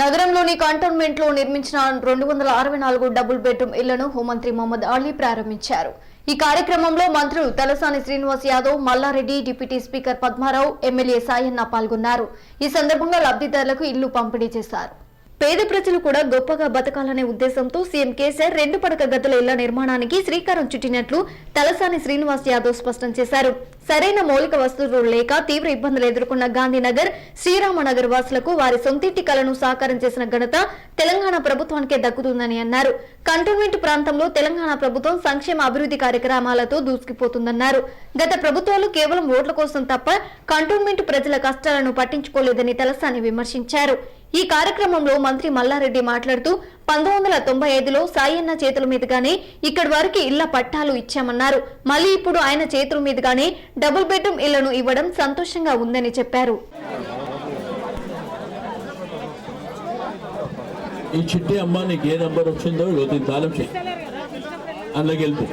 నగరంలోని కంటోన్మెంట్ లో నిర్మించిన 264 డబుల్ బెడ్రూమ్ ఇళ్లను హోంమంత్రి మొహమ్మద్ అలీ ప్రారంభించారు. ఈ కార్యక్రమంలో మంత్రులు Talasani Srinivas Yadav, Mallareddy, deputy speaker Padmarao, MLA Sayanna పాల్గొన్నారు. ఈ సందర్భంగా లబ్ధిదారులకు ఇళ్లు పంపిణీ చేశారు. పేద ప్రజలు కూడా గొప్పగా బతకాలనే ఉద్దేశంతో సీఎం కేసీఆర్ 2 పడక గదుల ఇళ్ల నిర్మాణానికి శ్రీకారం చుట్టినట్లు తలసాని శ్రీనివాస్ యాదవ్ స్పష్టం చేశారు. సరైన మౌలిక వసతులు లేక తీవ్ర ఇబ్బందులు ఎదుర్కొన్న గాంధీనగర్, శ్రీరామనగర్ వాసులకు వారి సొంతింటి కలను సాకారం చేసిన ఘనత తెలంగాణ ప్రభుత్వానికే దక్కుతుందని అన్నారు. కంటోన్మెంట్ ప్రాంతంలో తెలంగాణ ప్రభుత్వం సంక్షేమ అభివృద్ధి కార్యక్రమాలతో దూసుకుపోతుందన్నారు. గత ప్రభుత్వాలు కేవలం ఓట్ల కోసం తప్ప కంటోన్మెంట్ ప్రజల కష్టాలను పట్టించుకోలేదని తలసాని విమర్శించారు. ఈ కార్యక్రమంలో మంత్రి మల్లారెడ్డి మాట్లాడుతూ 1995లో సాయన్న చేతుల మీదుగానే ఇక్కడి వారికి ఇళ్ల పట్టాలు ఇచ్చామన్నారు. మళ్లీ ఇప్పుడు ఆయన చేతుల మీదుగానే డబుల్ బెడ్రూమ్ ఇళ్లను ఇవ్వడం సంతోషంగా ఉందని చెప్పారు. ఈ చిట్టి అమ్మ నీకు ఏ నంబర్ వచ్చిందో దీని తాళం చెయ్యి, అందులోకి వెళ్తూ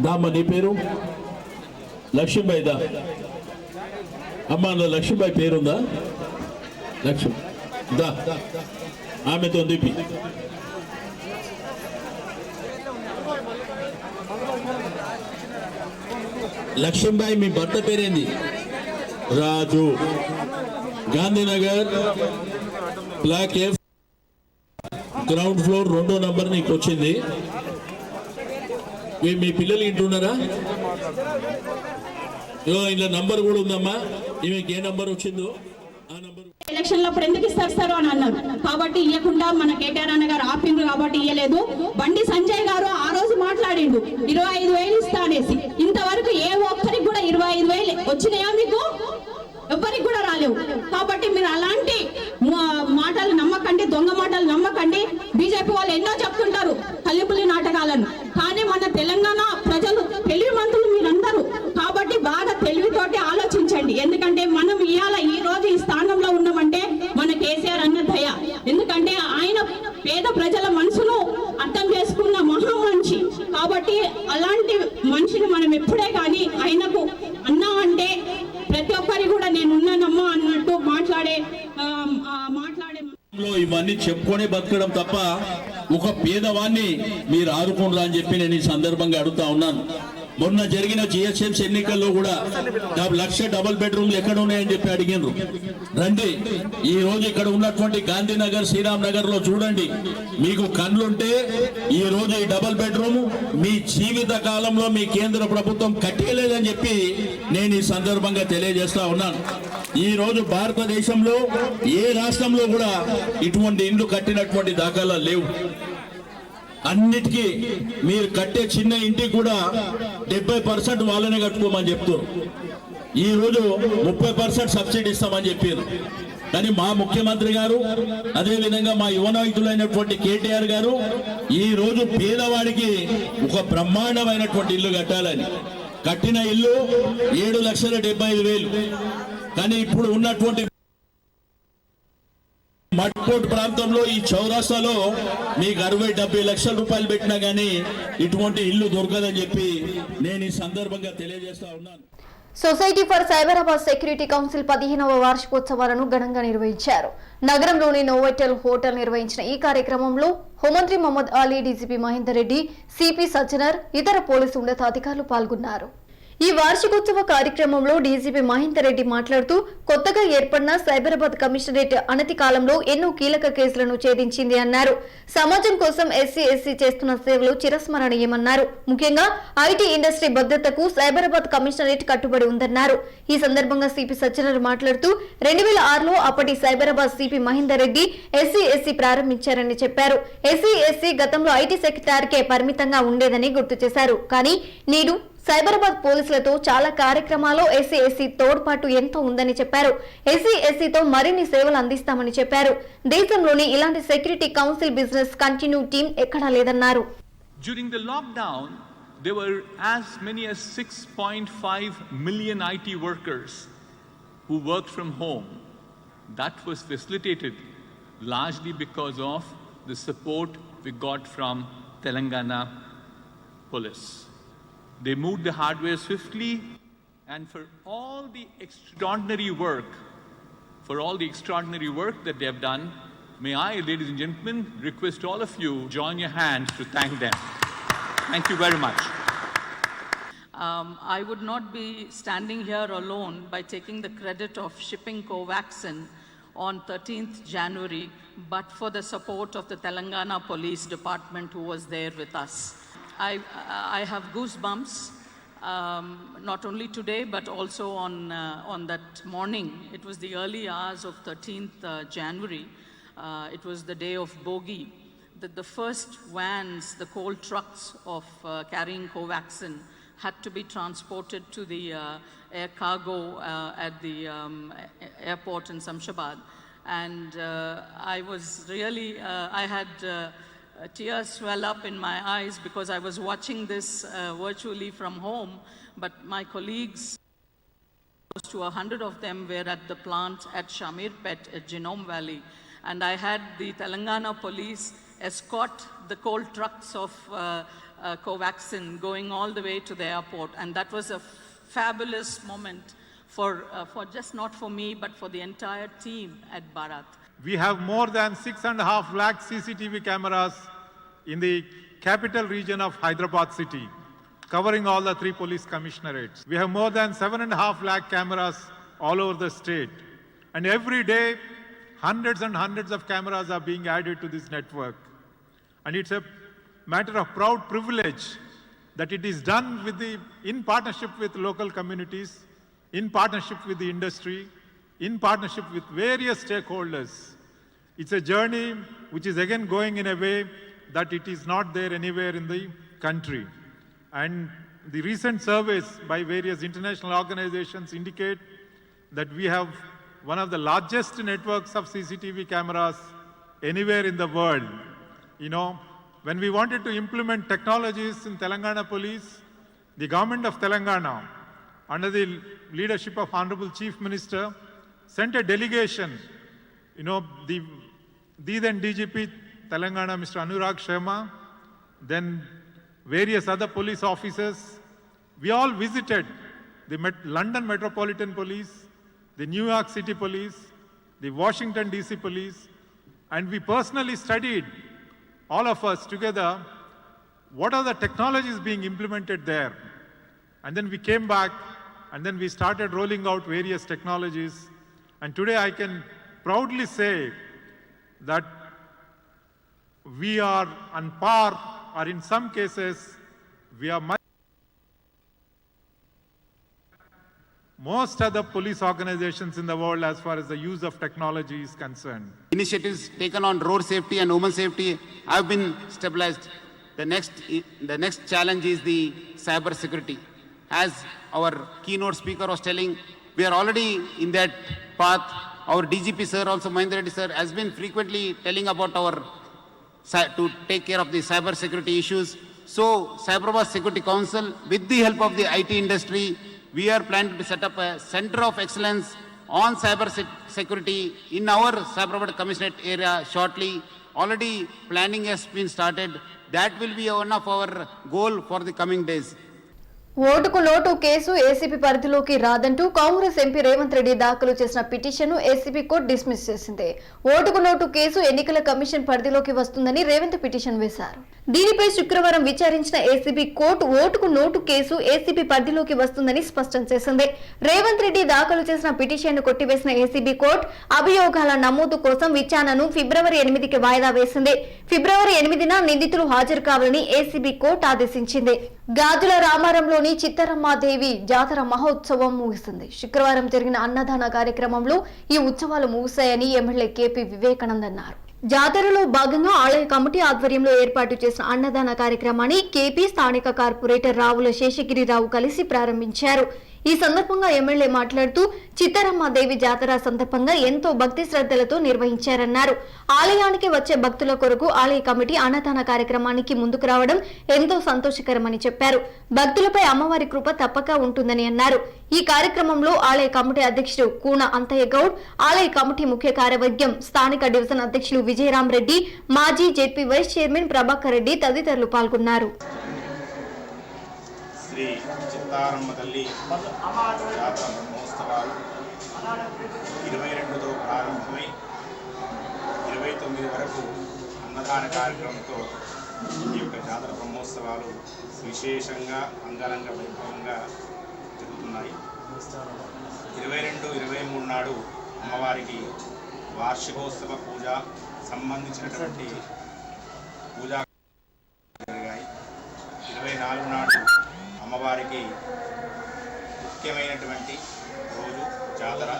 దామ్మ. నీ పేరు లక్ష్మీబాయి దా అమ్మ, అందులో లక్ష్మీబాయి పేరుందా? లక్ష్మి దా, ఆమెతో దిపి. లక్ష్మీబాయి మీ భర్త పేరేంది? Raju. Gandhinagar block F ground floor 2వ నంబర్ నీకు వచ్చింది. మీ పిల్లలు ఇంటున్నారా? ఇలా నంబర్ కూడా ఉందమ్మా. ఈమెకి ఏ నంబర్ వచ్చిందో ఆ నంబర్ ఎలక్షన్ లో అప్పుడు ఎందుకు ఇస్తారు అని అన్నారు కాబట్టి ఇవ్వకుండా మన కేటీఆర్ అన్న గారు ఆపిండ్రు కాబట్టి ఇవ్వలేదు. బండి సంజయ్ గారు ఆ రోజు మాట్లాడిండు 25,000 ఇస్తా అనేసి. ఇంతవరకు ఏ ఒక్కరికి కూడా 25,000 వచ్చినాయా? మీకు ఎవరికి కూడా రాలేవు. కాబట్టి మీరు అలాంటి మాటలు నమ్మకండి, దొంగ మాటలు నమ్మకండి. బీజేపీ వాళ్ళు ఎన్నో చెప్తుంటారు కల్లిపుల్లి నాటకాలను, కానీ మన తెలంగాణ ప్రజలు తెలివి మంత్రులు మీరందరూ. కాబట్టి బాగా తెలివితోటి ఆలోచించండి. ఎందుకంటే మనం ఇవాళ ఈ రోజు ఈ స్థానంలో ఉన్నామంటే మన కేసీఆర్ అన్న దయ. ఎందుకంటే ఆయన పేద ప్రజల మనసును అర్థం చేసుకున్న మహా మనిషి. కాబట్టి అలాంటి మనిషిని మనం ఎప్పుడే కానీ ఆయనకు అన్నా అంటే ప్రతి ఒక్కరి కూడా నేను ఉన్నానమ్మా అన్నట్టు మాట్లాడే ఇవన్నీ చెప్పుకొని బతకడం తప్ప ఒక పేదవాన్ని మీరు ఆదుకుంటారా అని చెప్పి నేను ఈ సందర్భంగా అడుగుతా ఉన్నాను. మొన్న జరిగిన జిహెచ్ఎంసీ ఎన్నికల్లో కూడా 1,00,000 డబుల్ బెడ్రూమ్లు ఎక్కడ ఉన్నాయని చెప్పి అడిగినారు. రండి, ఈ రోజు ఇక్కడ ఉన్నటువంటి గాంధీనగర్, శ్రీరామ్ నగర్ లో చూడండి. మీకు కన్నుంటే ఈ రోజు ఈ డబుల్ బెడ్రూమ్ మీ జీవిత కాలంలో మీ కేంద్ర ప్రభుత్వం కట్టేయలేదని చెప్పి నేను ఈ సందర్భంగా తెలియజేస్తా ఉన్నాను. ఈ రోజు భారతదేశంలో ఏ రాష్ట్రంలో కూడా ఇటువంటి ఇండ్లు కట్టినటువంటి దాఖలాలు లేవు. అన్నిటికీ మీరు కట్టే చిన్న ఇంటికి కూడా 70% వాళ్ళనే కట్టుకోమని చెప్తారు. ఈ రోజు 30% సబ్సిడీ ఇస్తామని చెప్పారు. కానీ మా ముఖ్యమంత్రి గారు, అదే విధంగా మా యువ నాయకులైనటువంటి కేటీఆర్ గారు ఈ రోజు పేదవాడికి ఒక బ్రహ్మాండమైనటువంటి ఇల్లు కట్టాలని కట్టిన ఇల్లు 7,75,000. కానీ ఇప్పుడు ఉన్నటువంటి మట్కోట్ ప్రాంతంలో ఈ చౌరాస్తాలో మీకు 60-70 లక్షల రూపాయలు పెట్టినా గానీ ఇటువంటి ఇల్లు దొరకదని చెప్పి నేను ఈ సందర్భంగా తెలియజేస్తా ఉన్నాను. Society for Cyberabad security council 15వ వార్షికోత్సవాలను ఘనంగా నిర్వహించారు. నగరంలోని నోవెటల్ హోటల్ నిర్వహించిన ఈ కార్యక్రమంలో హోంమంత్రి మొహమ్మద్ అలీ, డీజీపీ మహేందర్ రెడ్డి, సిపి సజ్జనర్, ఇతర పోలీసు ఉన్నతాధికారులు పాల్గొన్నారు. ఈ వార్షికోత్సవ కార్యక్రమంలో డీజీపీ మహేందర్ రెడ్డి మాట్లాడుతూ కొత్తగా ఏర్పడిన సైబరాబాద్ కమిషనరేట్ అనతి కాలంలో ఎన్నో కీలక కేసులను ఛేదించింది అన్నారు. సమాజం కోసం ఎస్సీ చేస్తున్న సేవలు చిరస్మరణీయమన్నారు. ముఖ్యంగా ఐటీ ఇండస్ట్రీ భద్రతకు సైబరాబాద్ కమిషనరేట్ కట్టుబడి ఉందన్నారు. ఈ సందర్భంగా సిపి సజ్జనర్ మాట్లాడుతూ 2006లో అప్పటి సైబరాబాద్ సిపి మహేందర్ రెడ్డి ఎస్సీ ప్రారంభించారని చెప్పారు. ఎస్సీ గతంలో ఐటీ సెక్టార్కే పరిమితంగా ఉండేదని గుర్తు చేశారు. కానీ నేడు సైబరాబాద్ పోలీసులతో చాలా కార్యక్రమాల్లో ఎస్సీ తోడ్పాటు ఎంతో ఉందని చెప్పారు. ఎస్సీతో మరిన్ని సేవలు అందిస్తామని చెప్పారు. దేశంలోని ఇలాంటి security council business continue team ఎక్కడా లేదన్నారు. During the lockdown, there were as many as 6.5 million IT workers who worked from home. That was facilitated largely because of the support we got from Telangana police. They moved the hardware swiftly, and for all the extraordinary work for all the extraordinary work that they have done. May I, ladies and gentlemen, request all of you join your hands to thank them. Thank you very much. I would not be standing here alone by taking the credit of shipping Covaxin on 13th January, but for the support of the Telangana Police Department who was there with us. I have goosebumps, not only today, but also on that morning. It was the early hours of 13th January. It was the day of Bogi, that the first vans, the coal trucks of carrying Covaxin had to be transported to the air cargo at the airport in Samshabad. And I was really, I had tears swell up in my eyes because I was watching this virtually from home, but my colleagues, close to 100 of them, were at the plant at Shamirpet at Genome Valley. And I had the Telangana police escort the coal trucks of Covaxin going all the way to the airport. And that was a fabulous moment for just not for me, but for the entire team at Bharat. We have more than 6.5 lakh CCTV cameras in the capital region of Hyderabad city, covering all the 3 police commissionerates. We have more than 7.5 lakh cameras all over the state. And every day, hundreds and hundreds of cameras are being added to this network. And it's a matter of proud privilege that it is done in partnership with local communities, in partnership with the industry, in partnership with various stakeholders. It's a journey which is again going in a way that it is not there anywhere in the country. And the recent surveys by various international organizations indicate that we have one of the largest networks of CCTV cameras anywhere in the world. You know, when we wanted to implement technologies in Telangana Police, the government of Telangana, under the leadership of Honorable Chief Minister, sent a delegation, you know, the then DGP Telangana, Mr. Anurag Sharma, then various other police officers. We all visited the London Metropolitan Police, the New York City Police, the Washington DC Police, and we personally studied, all of us together, what are the technologies being implemented there. And then we came back and then we started rolling out various technologies. And today I can proudly say that we are on par, or in some cases, we are much. Most other police organizations in the world as far as the use of technology is concerned. Initiatives taken on road safety and women safety have been stabilized. The next challenge is the cyber security. As our keynote speaker was telling, we are already in that path. Our DGP sir, also Mahendra Reddy sir, has been frequently telling about to take care of the cyber security issues. So Cyberabad Security Council, with the help of the IT industry, we are planning to set up a center of excellence on cyber security in our Cyberabad Commissionerate area shortly. Already planning has been started. That will be one of our goal for the coming days. ఓటుకు note case ACB పరిధిలోకి రాదంటూ Congress MP Revanth Reddy దాఖలు చేసిన పిటిషన్ను ACB court dismiss చేసింది. ఓటుకు note case ఎన్నికల commission పరిధిలోకి వస్తుందని రేవంత్ పిటిషన్ వేశారు. దీనిపై శుక్రవారం విచారించిన ఏసీబీ కోర్టు ఓటుకు నోటు కేసు ఏసీబీ పరిధిలోకి వస్తుందని స్పష్టం చేసింది. రేవంత్ రెడ్డి దాఖలు చేసిన పిటిషన్ను కొట్టివేసిన ఏసీబీ కోర్టు అభియోగాల నమోదు కోసం విచారణను ఫిబ్రవరి 8కి వాయిదా వేసింది. ఫిబ్రవరి 8న నిందితులు హాజరు కావాలని ఏసీబీ కోర్టు ఆదేశించింది. గాజుల రామారంలోని చిత్తరమ్మాదేవి జాతర మహోత్సవం ముగిసింది. శుక్రవారం జరిగిన అన్నదాన కార్యక్రమంలో ఈ ఉత్సవాలు ముగిశాయని ఎమ్మెల్యే కేపీ వివేకానంద్ అన్నారు. జాతరలో భాగంగా ఆలయ కమిటీ ఆధ్వర్యంలో ఏర్పాటు చేసిన అన్నదాన కార్యక్రమాన్ని కేపీ స్థానిక కార్పొరేటర్ రావుల శేషగిరిరావు కలిసి ప్రారంభించారు. ఈ సందర్భంగా ఎమ్మెల్యే మాట్లాడుతూ చిత్తరమ్మాదేవి జాతర సందర్భంగా ఎంతో భక్తి శ్రద్ధలతో నిర్వహించారన్నారు. ఆలయానికి వచ్చే భక్తుల కొరకు ఆలయ కమిటీ అన్నదాన కార్యక్రమానికి ముందుకు రావడం ఎంతో సంతోషకరమని చెప్పారు. భక్తులపై అమ్మవారి కృప తప్పక ఉంటుందని అన్నారు. ఈ కార్యక్రమంలో ఆలయ కమిటీ అధ్యక్షుడు కూన అంతయ్య గౌడ్, ఆలయ కమిటీ ముఖ్య కార్యవర్గం, స్థానిక డివిజన్ అధ్యక్షులు విజయరాం రెడ్డి, మాజీ ZP vice chairman Prabhakar Reddy తదితరులు పాల్గొన్నారు. శ్రీ చిత్తారమ్మ తల్లి జాతర మహోత్సవాలు 22వ అన్నదాన కార్యక్రమంతో ఈ యొక్క జాతర బ్రహ్మోత్సవాలు విశేషంగా అంగరంగ వైభవంగా జరుగుతున్నాయి. 22, 23 నాడు అమ్మవారికి వార్షికోత్సవ పూజ సంబంధించినటువంటి పూజా జరిగాయి. 24 నాడు అమ్మవారికి ముఖ్యమైనటువంటి రోజు జాతర,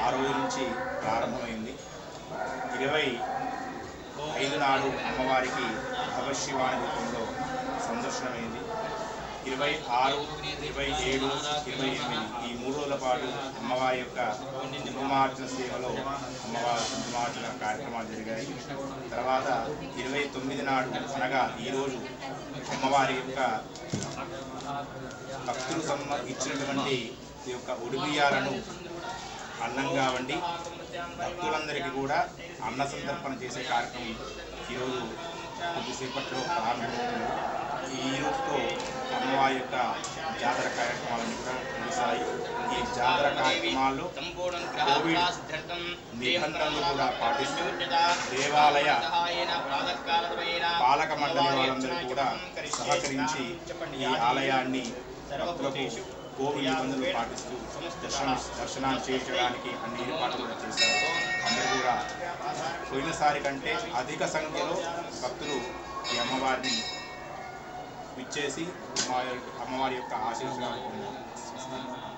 ఆ రోజు నుంచి ప్రారంభమైంది. 25 నాడు అమ్మవారికి భగవశివాని రూపంలో సందర్శనమైంది. 26, 27, 28 ఈ 3 రోజుల పాటు అమ్మవారి యొక్క కుంకుమార్చన సేవలో అమ్మవారి కుంకుమార్చన కార్యక్రమాలు జరిగాయి. తర్వాత 29 నాడు అనగా ఈరోజు అమ్మవారి యొక్క భక్తులు ఇచ్చినటువంటి ఈ యొక్క ఉడిబియ్యాలను అన్నంగా వండి భక్తులందరికీ కూడా అన్న సంతర్పణ చేసే కార్యక్రమం ఈరోజు కొద్దిసేపట్లో ప్రారంభమవుతుంది. ఈ రోజుతో అమ్మవారి యొక్క జాతర కార్యక్రమాలను కూడా ముగిశాయి. ఈ జాతర కార్యక్రమాల్లో కోవిడ్ నిబంధనలు కూడా పాటిస్తూ దేవాలయ పాలక మండలి వాళ్ళందరూ కూడా సహకరించి ఈ ఆలయాన్ని భక్తులకు కోవిడ్ నిబంధనలు పాటిస్తూ దర్శనాన్ని చేయించడానికి అన్ని ఏర్పాట్లు కూడా చేశారు. అందరూ కూడా పోయినసారి కంటే అధిక సంఖ్యలో భక్తులు ఈ అమ్మవారిని విచ్చేసి అమ్మవారి యొక్క ఆశీర్వాదాలు పొందారు.